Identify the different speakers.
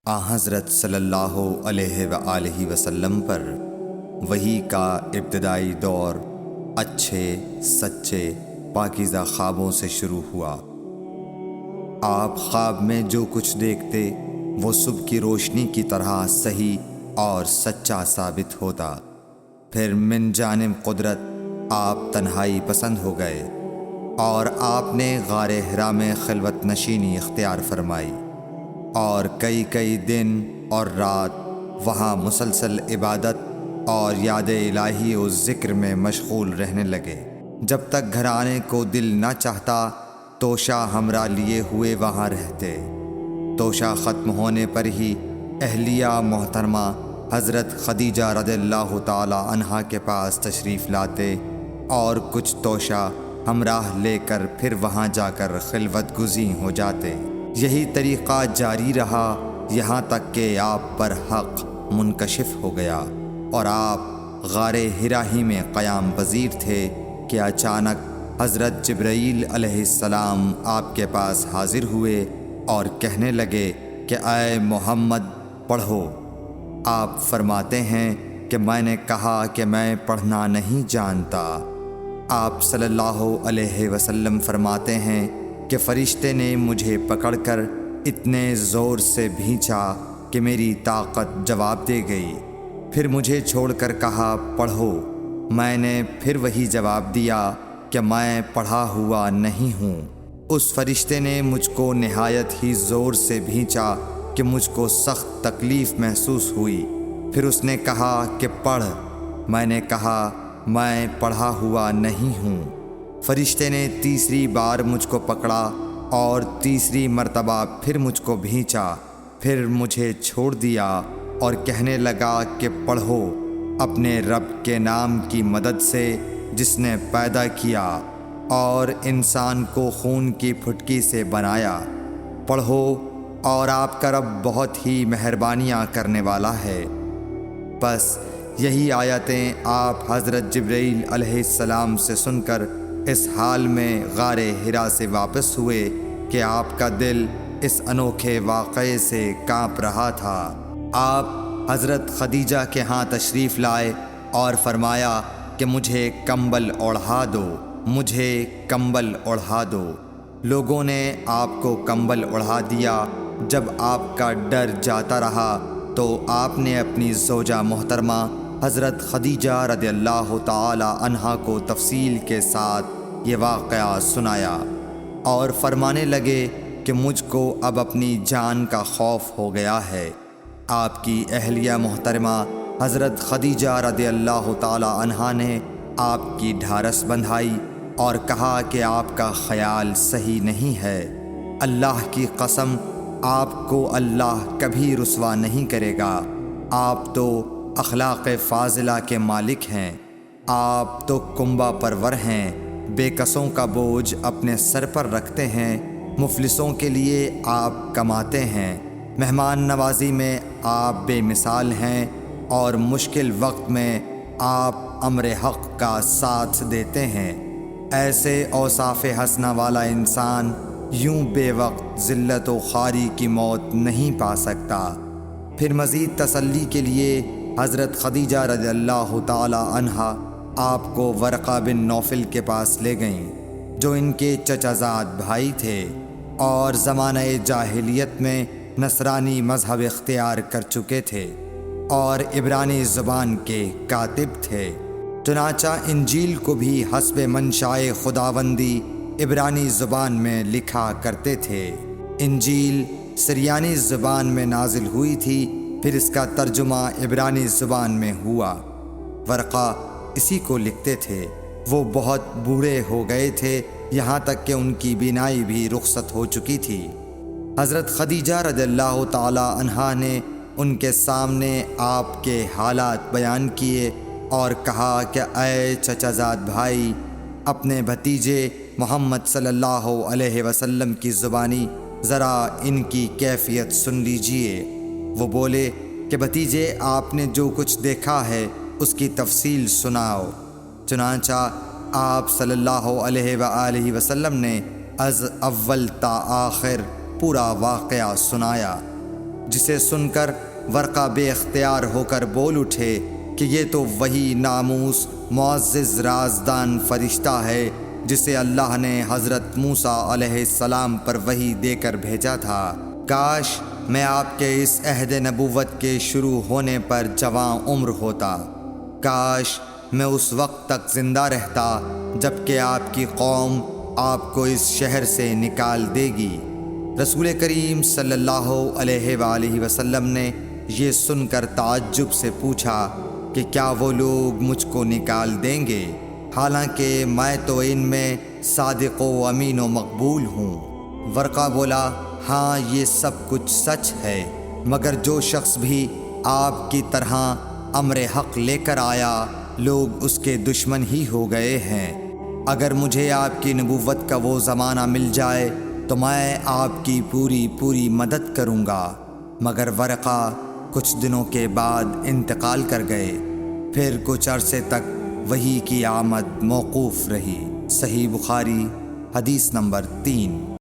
Speaker 1: حضرت صلی اللہ علیہ وآلہ وسلم پر وحی کا ابتدائی دور اچھے سچے پاکیزہ خوابوں سے شروع ہوا۔ آپ خواب میں جو کچھ دیکھتے وہ صبح کی روشنی کی طرح صحیح اور سچا ثابت ہوتا۔ پھر من جانب قدرت آپ تنہائی پسند ہو گئے اور آپ نے غار حرا میں خلوت نشینی اختیار فرمائی اور کئی دن اور رات وہاں مسلسل عبادت اور یاد الہی و ذکر میں مشغول رہنے لگے، جب تک گھر آنے کو دل نہ چاہتا توشہ ہمراہ لیے ہوئے وہاں رہتے۔ توشہ ختم ہونے پر ہی اہلیہ محترمہ حضرت خدیجہ رضی اللہ تعالی عنہا کے پاس تشریف لاتے اور کچھ توشہ ہمراہ لے کر پھر وہاں جا کر خلوت گزیں ہو جاتے۔ یہی طریقہ جاری رہا یہاں تک کہ آپ پر حق منکشف ہو گیا اور آپ غار حرا ہی میں قیام پذیر تھے کہ اچانک حضرت جبرائیل علیہ السلام آپ کے پاس حاضر ہوئے اور کہنے لگے کہ اے محمد پڑھو۔ آپ فرماتے ہیں کہ میں نے کہا کہ میں پڑھنا نہیں جانتا۔ آپ صلی اللہ علیہ وسلم فرماتے ہیں کہ فرشتے نے مجھے پکڑ کر اتنے زور سے بھینچا کہ میری طاقت جواب دے گئی، پھر مجھے چھوڑ کر کہا پڑھو۔ میں نے پھر وہی جواب دیا کہ میں پڑھا ہوا نہیں ہوں۔ اس فرشتے نے مجھ کو نہایت ہی زور سے بھینچا کہ مجھ کو سخت تکلیف محسوس ہوئی، پھر اس نے کہا کہ پڑھ۔ میں نے کہا میں پڑھا ہوا نہیں ہوں۔ فرشتے نے تیسری بار مجھ کو پکڑا اور تیسری مرتبہ پھر مجھ کو بھینچا، پھر مجھے چھوڑ دیا اور کہنے لگا کہ پڑھو اپنے رب کے نام کی مدد سے جس نے پیدا کیا اور انسان کو خون کی پھٹکی سے بنایا۔ پڑھو اور آپ کا رب بہت ہی مہربانیاں کرنے والا ہے۔ بس یہی آیتیں آپ حضرت جبرائیل علیہ السلام سے سن کر اس حال میں غار حرا سے واپس ہوئے کہ آپ کا دل اس انوکھے واقعے سے کانپ رہا تھا۔ آپ حضرت خدیجہ کے ہاں تشریف لائے اور فرمایا کہ مجھے کمبل اوڑھا دو، مجھے کمبل اوڑھا دو۔ لوگوں نے آپ کو کمبل اوڑھا دیا۔ جب آپ کا ڈر جاتا رہا تو آپ نے اپنی زوجہ محترمہ حضرت خدیجہ رضی اللہ تعالی عنہا کو تفصیل کے ساتھ یہ واقعہ سنایا اور فرمانے لگے کہ مجھ کو اب اپنی جان کا خوف ہو گیا ہے۔ آپ کی اہلیہ محترمہ حضرت خدیجہ رضی اللہ تعالی عنہا نے آپ کی ڈھارس بندھائی اور کہا کہ آپ کا خیال صحیح نہیں ہے۔ اللہ کی قسم آپ کو اللہ کبھی رسوا نہیں کرے گا۔ آپ تو اخلاق فاضلہ کے مالک ہیں، آپ تو کنبہ پرور ہیں، بے کسوں کا بوجھ اپنے سر پر رکھتے ہیں، مفلسوں کے لیے آپ کماتے ہیں، مہمان نوازی میں آپ بے مثال ہیں اور مشکل وقت میں آپ امر حق کا ساتھ دیتے ہیں۔ ایسے اوصاف حسنہ والا انسان یوں بے وقت ذلت و خواری کی موت نہیں پا سکتا۔ پھر مزید تسلی کے لیے حضرت خدیجہ رضی اللہ تعالی عنہا آپ کو ورقہ بن نوفل کے پاس لے گئیں، جو ان کے چچا زاد بھائی تھے اور زمانہ جاہلیت میں نصرانی مذہب اختیار کر چکے تھے اور عبرانی زبان کے کاتب تھے۔ چنانچہ انجیل کو بھی حسب منشائے خداوندی عبرانی زبان میں لکھا کرتے تھے۔ انجیل سریانی زبان میں نازل ہوئی تھی، پھر اس کا ترجمہ عبرانی زبان میں ہوا۔ ورقہ اسی کو لکھتے تھے۔ وہ بہت بوڑھے ہو گئے تھے، یہاں تک کہ ان کی بینائی بھی رخصت ہو چکی تھی۔ حضرت خدیجہ رضی اللہ تعالی عنہا نے ان کے سامنے آپ کے حالات بیان کیے اور کہا کہ اے چچا زاد بھائی، اپنے بھتیجے محمد صلی اللہ علیہ وسلم کی زبانی ذرا ان کی کیفیت سن لیجئے۔ وہ بولے کہ بھتیجے آپ نے جو کچھ دیکھا ہے اس کی تفصیل سناؤ۔ چنانچہ آپ صلی اللہ علیہ وآلہ وسلم نے از اول تا آخر پورا واقعہ سنایا۔ جسے سن کر ورقہ بے اختیار ہو کر بول اٹھے کہ یہ تو وہی ناموس معزز رازدان فرشتہ ہے جسے اللہ نے حضرت موسیٰ علیہ السلام پر وحی دے کر بھیجا تھا۔ کاش میں آپ کے اس عہد نبوت کے شروع ہونے پر جواں عمر ہوتا، کاش میں اس وقت تک زندہ رہتا جب کہ آپ کی قوم آپ کو اس شہر سے نکال دے گی۔ رسول کریم صلی اللہ علیہ وآلہ وسلم نے یہ سن کر تعجب سے پوچھا کہ کیا وہ لوگ مجھ کو نکال دیں گے، حالانکہ میں تو ان میں صادق و امین و مقبول ہوں۔ ورقہ بولا، ہاں یہ سب کچھ سچ ہے، مگر جو شخص بھی آپ کی طرح امر حق لے کر آیا لوگ اس کے دشمن ہی ہو گئے ہیں۔ اگر مجھے آپ کی نبوت کا وہ زمانہ مل جائے تو میں آپ کی پوری مدد کروں گا۔ مگر ورقہ کچھ دنوں کے بعد انتقال کر گئے، پھر کچھ عرصے تک وحی کی آمد موقوف رہی۔ صحیح بخاری حدیث نمبر 3۔